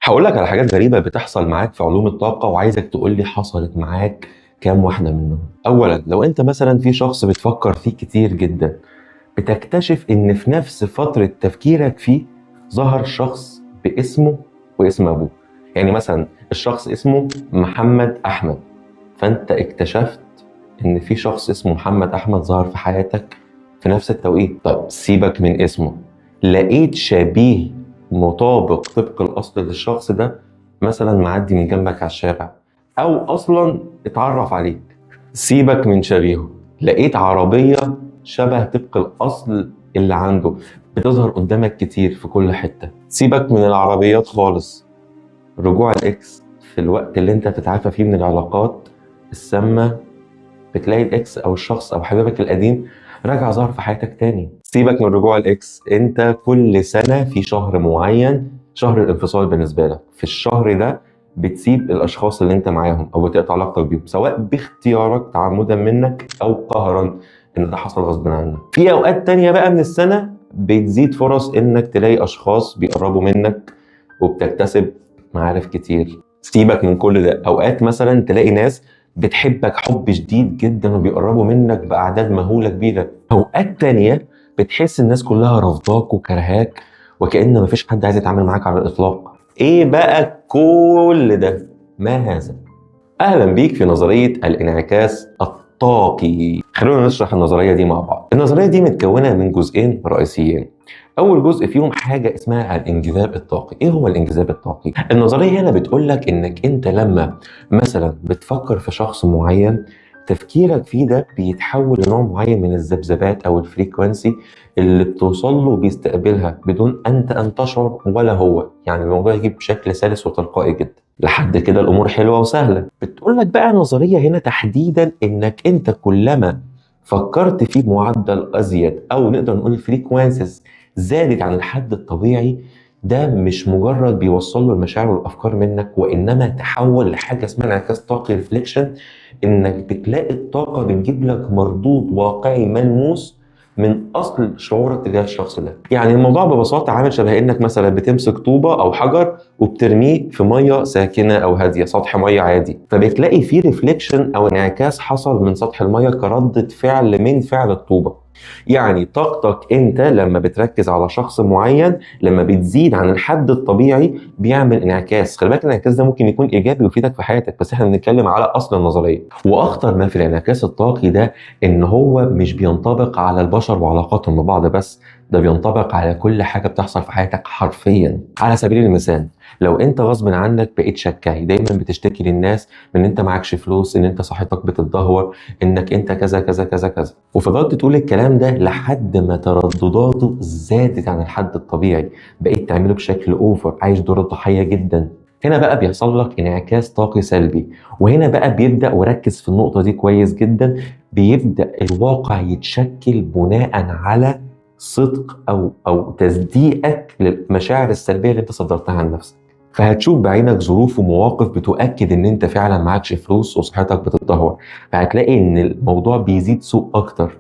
هقول لك على حاجات غريبة بتحصل معاك في علوم الطاقة، وعايزك تقول لي حصلت معاك كام واحدة منهم. أولا، لو أنت مثلا في شخص بتفكر فيه كتير جدا، بتكتشف إن في نفس فترة تفكيرك فيه ظهر شخص باسمه واسم أبوه. يعني مثلا الشخص اسمه محمد أحمد، فأنت اكتشفت إن في شخص اسمه محمد أحمد ظهر في حياتك في نفس التوقيت. طب سيبك من اسمه، لقيت شبيه مطابق طبق الأصل للشخص ده مثلا معدي من جنبك على الشارع، أو أصلا اتعرف عليك. سيبك من شبيهه، لقيت عربية شبه طبق الأصل اللي عنده بتظهر قدامك كتير في كل حتة. سيبك من العربيات خالص، رجوع الإكس في الوقت اللي انت بتتعافى فيه من العلاقات السامة، بتلاقي الاكس او الشخص او حبيبك القديم راجع ظهر في حياتك تاني. سيبك من رجوع الاكس، انت كل سنة في شهر معين، شهر الانفصال بالنسبة لك، في الشهر ده بتسيب الاشخاص اللي انت معاهم او بتقطع علاقتك بيهم، سواء باختيارك تعمدا منك او قهرا ان ده حصل غصب عنك. في اوقات تانية بقى من السنة بتزيد فرص انك تلاقي اشخاص بيقربوا منك وبتكتسب معارف كتير. سيبك من كل ده، اوقات مثلا تلاقي ناس بتحبك حب شديد جدا وبيقربوا منك بأعداد مهولة كبيرة. أوقات تانية بتحس الناس كلها رافضاك وكرهاك وكأن مفيش حد عايز يتعامل معاك على الإطلاق. إيه بقى كل ده؟ ما هذا؟ أهلا بيك في نظرية الانعكاس الطاقي. خلونا نشرح النظرية دي مع بعض. النظرية دي متكونة من جزئين رئيسيين. أول جزء فيهم حاجة اسمها الانجذاب الطاقي. إيه هو الانجذاب الطاقي؟ النظرية هنا بتقولك إنك أنت لما مثلا بتفكر في شخص معين، تفكيرك فيه ده بيتحول لنوع معين من الذبذبات أو الفريكونسي اللي بتوصل له وبيستقبلها بدون أنت أن تشعر ولا هو. يعني الموضوع يجي بشكل سلس وتلقائي جدا. لحد كده الأمور حلوة وسهلة. بتقولك بقى النظرية هنا تحديدا إنك أنت كلما فكرت في معدل أزيد، أو نقدر نقول الفريكوانسيز زادت عن الحد الطبيعي، ده مش مجرد بيوصل له المشاعر والافكار منك، وانما تحول لحاجه اسمها انعكاس طاقي ريفليكشن، انك بتلاقي الطاقه بتجيب لك مردود واقعي ملموس من اصل شعورك تجاه الشخص ده. يعني الموضوع ببساطه عامل شبه انك مثلا بتمسك طوبه او حجر وبترميه في ميه ساكنه او هاديه، سطح ميه عادي، فبتلاقي فيه ريفليكشن او انعكاس حصل من سطح الميه كردة فعل من فعل الطوبه. يعني طاقتك انت لما بتركز على شخص معين، لما بتزيد عن الحد الطبيعي بيعمل انعكاس. خلي بالك الانعكاس ده ممكن يكون ايجابي ويفيدك في حياتك، بس احنا بنتكلم على اصل النظريه. واخطر ما في الانعكاس الطاقي ده ان هو مش بينطبق على البشر وعلاقاتهم ببعض بس، ده بينطبق على كل حاجه بتحصل في حياتك حرفيا. على سبيل المثال، لو انت غصب عنك بقيت شكاي، دايما بتشتكي للناس ان انت معكش فلوس، ان انت صحتك بتتدهور، انك انت كذا كذا كذا كذا، وفضلت تقول الكلام ده لحد ما تردداته زادت عن الحد الطبيعي، بقيت تعمله بشكل اوفر، عايش دور الضحيه جدا. هنا بقى بيحصل لك انعكاس طاقي سلبي. وهنا بقى بيبدا، وركز في النقطه دي كويس جدا، بيبدا الواقع يتشكل بناء على صدق او تصديقك للمشاعر السلبيه اللي انت صدرتها عن نفسك. فهتشوف بعينك ظروف ومواقف بتؤكد ان انت فعلا معكش فلوس وصحتك بتتدهور، فهتلاقي ان الموضوع بيزيد سوء اكتر.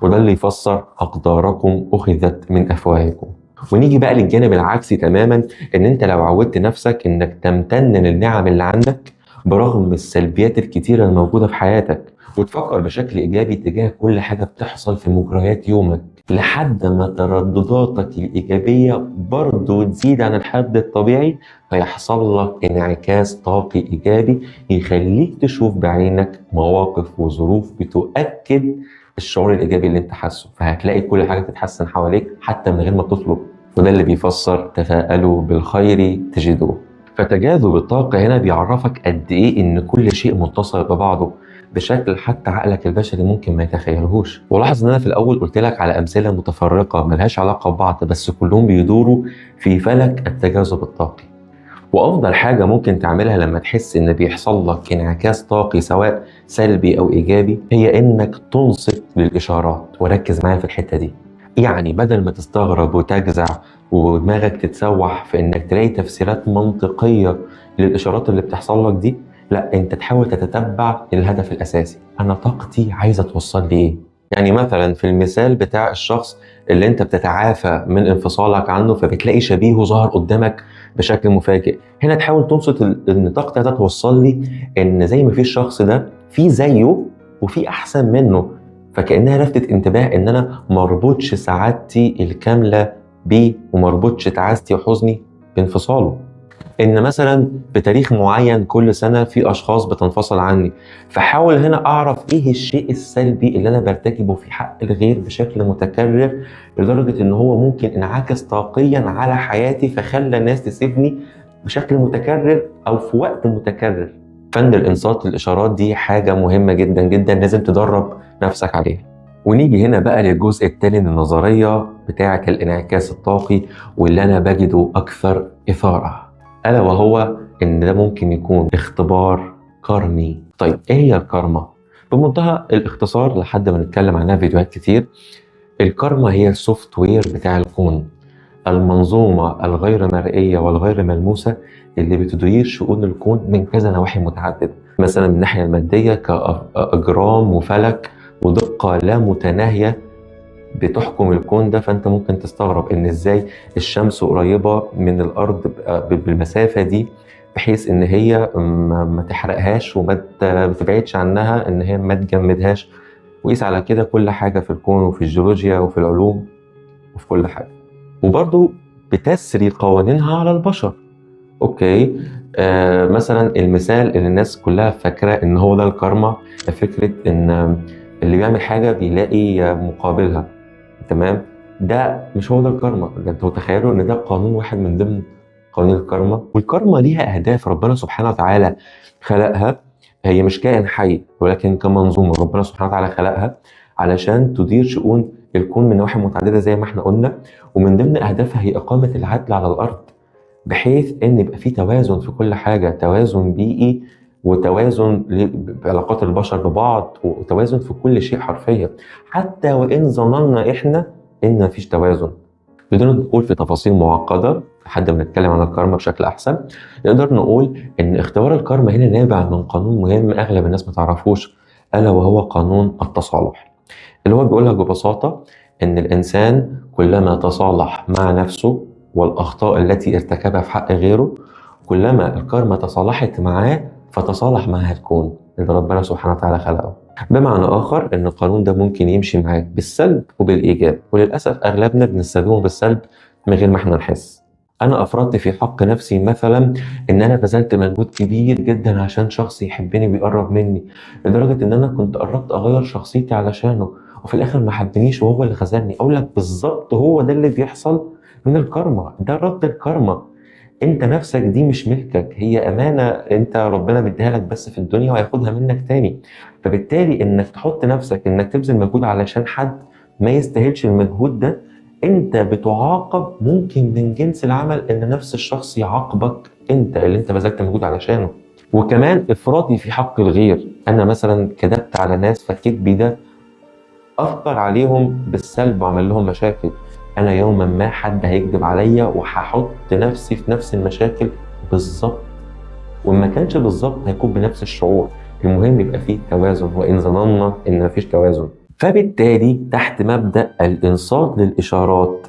وده اللي يفسر اقداركم اخذت من افواهكم. ونيجي بقى للجانب العكسي تماما، ان انت لو عودت نفسك انك تمتن للنعم اللي عندك برغم السلبيات الكتيره الموجوده في حياتك، وتفكر بشكل ايجابي تجاه كل حاجه بتحصل في مجريات يومك، لحد ما تردداتك الايجابيه برضه تزيد عن الحد الطبيعي، فيحصل لك انعكاس طاقي ايجابي يخليك تشوف بعينك مواقف وظروف بتؤكد الشعور الايجابي اللي انت حاسه، فهتلاقي كل حاجه تتحسن حواليك حتى من غير ما تطلب. وده اللي بيفسر تفاءلوا بالخير تجدوه. فتجاذب الطاقه هنا بيعرفك قد ايه ان كل شيء متصل ببعضه بشكل حتى عقلك البشري ممكن ما يتخيلهوش. ولاحظ ان انا في الاول قلت لك على امثله متفرقه ملهاش علاقه ببعض، بس كلهم بيدوروا في فلك التجاذب الطاقي. وافضل حاجه ممكن تعملها لما تحس ان بيحصل لك انعكاس طاقي سواء سلبي او ايجابي، هي انك تنصت للاشارات. وركز معايا في الحته دي. يعني بدل ما تستغرب وتجزع ودماغك تتسوح في انك تلاقي تفسيرات منطقيه للاشارات اللي بتحصل لك دي، لا، انت تحاول تتتبع الهدف الاساسي. انا طاقتي عايزه توصل لي ايه؟ يعني مثلا في المثال بتاع الشخص اللي انت بتتعافى من انفصالك عنه، فبتلاقي شبيهه ظهر قدامك بشكل مفاجئ. هنا تحاول تنصت ان طاقتك ده توصل لي ان زي ما في الشخص ده في زيه وفي احسن منه، فكانها لفتت انتباه ان انا مربوطش سعادتي الكامله بيه ومربوطش تعاستي وحزني بانفصاله. ان مثلا بتاريخ معين كل سنه في اشخاص بتنفصل عني، فحاول هنا اعرف ايه الشيء السلبي اللي انا برتكبه في حق الغير بشكل متكرر لدرجه ان هو ممكن انعكس طاقيا على حياتي فخلى الناس تسيبني بشكل متكرر او في وقت متكرر. فن الانصات للاشارات دي حاجه مهمه جدا جدا لازم تدرب نفسك عليها. ونيجي هنا بقى للجزء الثاني من النظريه بتاعه الانعكاس الطاقي واللي انا بجده اكثر اثاره، ألا وهو إن ده ممكن يكون اختبار كارمي. طيب إيه هي الكارما؟ بمنتهى الاختصار لحد ما نتكلم عنها فيديوهات كتير، الكارما هي السوفت وير بتاع الكون، المنظومة الغير مرئية والغير ملموسة اللي بتدير شؤون الكون من كذا نواحي متعددة، مثلا من الناحية المادية كأجرام وفلك ودقة لا متناهية بتحكم الكون ده. فانت ممكن تستغرب ان ازاي الشمس قريبة من الارض بالمسافة دي بحيث ان هي ما تحرقهاش وما تبعدش عنها، ان هي ما تجمدهاش. وقيس على كده كل حاجة في الكون وفي الجيولوجيا وفي العلوم وفي كل حاجة، وبرضو بتسري قوانينها على البشر. اوكي، مثلا المثال اللي الناس كلها فاكرة ان هو ده الكارما، فكرة ان اللي بيعمل حاجة بيلاقي مقابلها. تمام، ده مش هو ده الكارما. ده انتوا تخيلوا ان ده قانون واحد من ضمن قوانين الكارما. والكارما ليها اهداف ربنا سبحانه وتعالى خلقها، هي مش كائن حي ولكن كمنظومه ربنا سبحانه وتعالى خلقها علشان تدير شؤون الكون من نواحي متعدده زي ما احنا قلنا. ومن ضمن اهدافها هي اقامه العدل على الارض، بحيث ان يبقى في توازن في كل حاجه، توازن بيئي وتوازن بعلاقات البشر ببعض وتوازن في كل شيء حرفيا، حتى وان ظننا احنا ان مفيش توازن. بدون الدخول في تفاصيل معقده لحد ما نتكلم عن الكارما بشكل احسن، نقدر نقول ان اختبار الكارما هنا نابع من قانون مهم اغلب الناس ما تعرفوش، الا وهو قانون التصالح، اللي هو بيقولها ببساطه ان الانسان كلما تصالح مع نفسه والاخطاء التي ارتكبها في حق غيره، كلما الكارما تصالحت معاه فتصالح معها الكون اللي ربنا سبحانه وتعالى خلقه. بمعنى آخر إن القانون ده ممكن يمشي معاك بالسلب وبالإيجاب، وللأسف أغلبنا بنستخدمه بالسلب من غير ما احنا نحس. أنا أفرطت في حق نفسي مثلا إن أنا بذلت مجهود كبير جدا عشان شخص يحبني بيقرب مني، لدرجة إن أنا كنت قربت أغير شخصيتي علشانه وفي الآخر ما حبنيش وهو اللي خذلني. أقول لك بالظبط هو ده اللي بيحصل من الكارما، ده رد الكارما. انت نفسك دي مش ملكك، هي امانه انت ربنا مديها لك بس في الدنيا وهياخدها منك تاني. فبالتالي انك تحط نفسك انك تبذل مجهود علشان حد ما يستاهلش المجهود ده، انت بتعاقب ممكن من جنس العمل ان نفس الشخص يعاقبك انت اللي انت بذلت مجهود علشانه. وكمان افراطي في حق الغير، انا مثلا كدبت على ناس فكدبي ده اثر عليهم بالسلب وعمل لهم مشاكل. انا يوما ما حد هيكذب عليا وهحط نفسي في نفس المشاكل بالظبط، وإن ما كانش بالظبط هيكون بنفس الشعور. المهم يبقى فيه توازن، وان ظننا ان مفيش توازن. فبالتالي تحت مبدأ الانصات للاشارات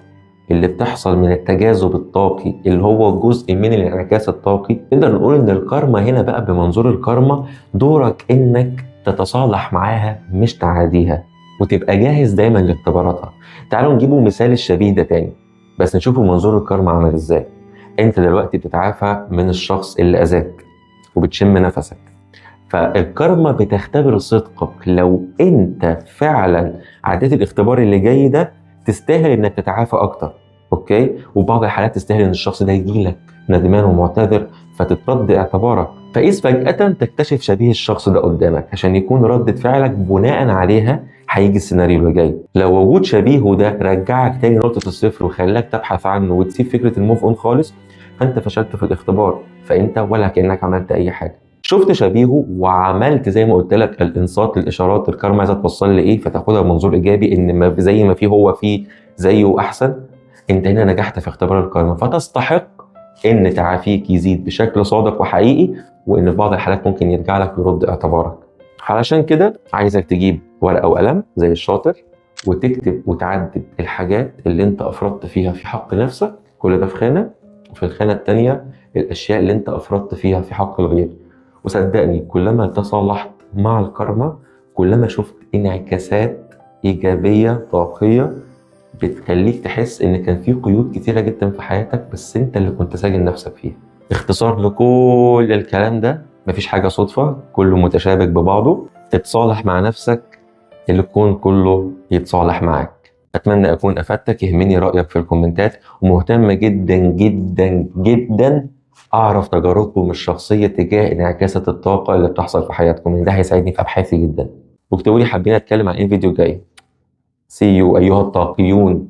اللي بتحصل من التجاذب الطاقي اللي هو جزء من الانعكاس الطاقي، نقدر نقول ان الكارما هنا بقى بمنظور الكارما دورك انك تتصالح معاها مش تعاديها، وتبقى جاهز دايما لاختباراتها. تعالوا نجيبوا مثال الشبيه ده تاني، بس نشوفوا منظور الكارما عمل ازاي. انت دلوقتي بتتعافى من الشخص اللي اذاك وبتشم نفسك، فالكارما بتختبر صدقك. لو انت فعلا عديت الاختبار اللي جاي ده تستاهل انك تتعافى اكتر، اوكي؟ وبعض الحالات تستاهل ان الشخص ده يجيلك ندمان ومعتذر فتترد اعتبارك. فإذ فجأة تكتشف شبيه الشخص ده قدامك عشان يكون ردة فعلك بناء عليها هيجي السيناريو اللي جاي. لو وجود شبيهه ده رجعك تاني نقطة الصفر وخلاك تبحث عنه وتسيب فكرة الموف اون خالص، فانت فشلت في الاختبار، فانت ولا كأنك عملت اي حاجة. شفت شبيهه وعملت زي ما قلت لك الانصات للاشارات، الكارما عايزه توصل لي ايه، فتاخدها بمنظور ايجابي ان ما زي ما فيه هو فيه زيه احسن. انت هنا نجحت في اختبار الكارما، فتستحق ان تعافيك يزيد بشكل صادق وحقيقي، وان في بعض الحالات ممكن يرجع لك ويرد اعتبارك. علشان كده عايزك تجيب ورقه وقلم زي الشاطر وتكتب وتعدد الحاجات اللي انت افرطت فيها في حق نفسك، كل ده في خانه، وفي الخانة التانية الأشياء اللي أنت أفرطت فيها في حق الغير. وصدقني كلما تصالحت مع الكارما كلما شفت انعكاسات إيجابية طاقية بتخليك تحس إن كان في قيود كتيرة جدا في حياتك بس أنت اللي كنت ساجن نفسك فيها. اختصار لكل الكلام ده، مفيش حاجة صدفة، كله متشابك ببعضه. تتصالح مع نفسك الكون كله يتصالح معاك. أتمنى أكون أفدتك. يهمني رأيك في الكومنتات، ومهتم جدا جدا جدا أعرف تجاربكم الشخصية تجاه انعكاسة الطاقة اللي بتحصل في حياتكم، لأن ده هيساعدني في أبحاثي جدا. واكتبوا لي حابين أتكلم عن إيه الفيديو الجاي. See you أيها الطاقيون.